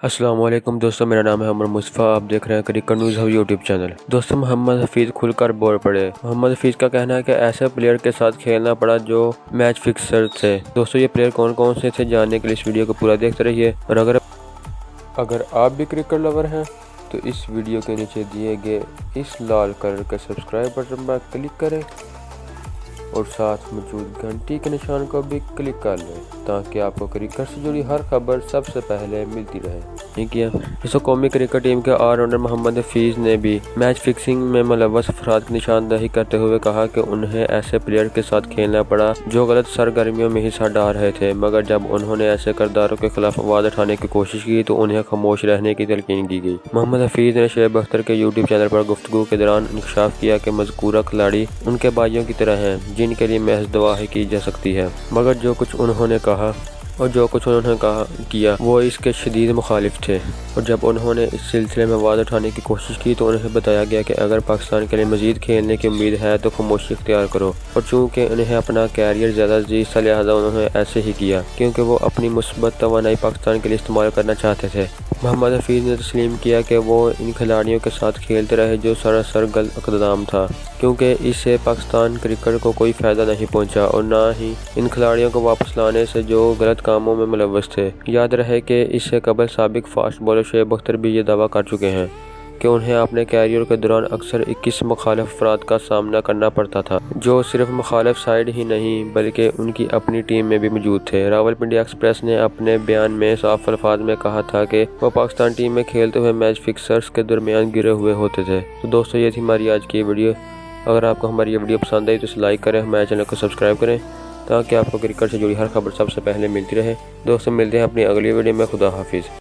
السلام علیکم دوستوں، میرا نام ہے عمر مصطفیٰ۔ آپ دیکھ رہے ہیں cricket news hub YouTube channel. دوستوں، محمد حفیظ کھل کر بول پڑے۔ محمد حفیظ کا کہنا ہے کہ ایسے پلیئر کے ساتھ کھیلنا پڑا جو میچ فکسر تھے۔ دوستوں، یہ پلیئر کون کون سے تھے جاننے کے لیے اس ویڈیو کو پورا دیکھتے رہیے، اور اگر آپ بھی کرکٹ لور ہیں تو اس ویڈیو کے نیچے دیے گئے اس لال کلر کے سبسکرائب بٹن پر کلک کریں اور ساتھ موجود گھنٹی کے نشان کو بھی کلک کر لیں تاکہ آپ کو کرکٹ سے جڑی ہر خبر سب سے پہلے ملتی رہے۔ دوستوں، قومی کرکٹ ٹیم کے آل راؤنڈر محمد حفیظ نے بھی میچ فکسنگ میں ملوث افراد کی نشاندہی کرتے ہوئے کہا کہ انہیں ایسے پلیئر کے ساتھ کھیلنا پڑا جو غلط سرگرمیوں میں حصہ ڈال رہے تھے، مگر جب انہوں نے ایسے کرداروں کے خلاف آواز اٹھانے کی کوشش کی تو انہیں خاموش رہنے کی تلقین کی گئی۔ محمد حفیظ نے شعیب اختر کے یوٹیوب چینل پر گفتگو کے دوران انکشاف کیا کہ مذکورہ کھلاڑی ان کے بھائیوں کی طرح ہیں جن کے لیے محض دعا ہی کی جا سکتی ہے، مگر جو کچھ انہوں نے کیا وہ اس کے شدید مخالف تھے، اور جب انہوں نے اس سلسلے میں آواز اٹھانے کی کوشش کی تو انہیں بتایا گیا کہ اگر پاکستان کے لیے مزید کھیلنے کی امید ہے تو خاموشی اختیار کرو، اور چونکہ انہیں اپنا کیریئر زیادہ عزیز تھا لہٰذا انہوں نے ایسے ہی کیا کیونکہ وہ اپنی مثبت توانائی پاکستان کے لیے استعمال کرنا چاہتے تھے۔ محمد حفیظ نے تسلیم کیا کہ وہ ان کھلاڑیوں کے ساتھ کھیلتے رہے جو سراسر غلط اقدام تھا، کیونکہ اس سے پاکستان کرکٹ کو کوئی فائدہ نہیں پہنچا اور نہ ہی ان کھلاڑیوں کو واپس لانے سے جو غلط کاموں میں ملوث تھے۔ یاد رہے کہ اس سے قبل سابق فاسٹ بالر شعیب اختر بھی یہ دعویٰ کر چکے ہیں کہ انہیں اپنے کیریئر کے دوران اکثر 21 مخالف افراد کا سامنا کرنا پڑتا تھا جو صرف مخالف سائیڈ ہی نہیں بلکہ ان کی اپنی ٹیم میں بھی موجود تھے۔ راولپنڈی ایکسپریس نے اپنے بیان میں صاف الفاظ میں کہا تھا کہ وہ پاکستان ٹیم میں کھیلتے ہوئے میچ فکسرز کے درمیان گرے ہوئے ہوتے تھے۔ تو دوستو، یہ تھی ہماری آج کی ویڈیو۔ اگر آپ کو ہماری یہ ویڈیو پسند آئی تو اسے لائک کریں، ہمارے چینل کو سبسکرائب کریں تاکہ آپ کو کرکٹ سے جڑی ہر خبر سب سے پہلے ملتی رہے۔ دوستو، ملتے ہیں اپنی اگلی ویڈیو میں۔ خدا حافظ۔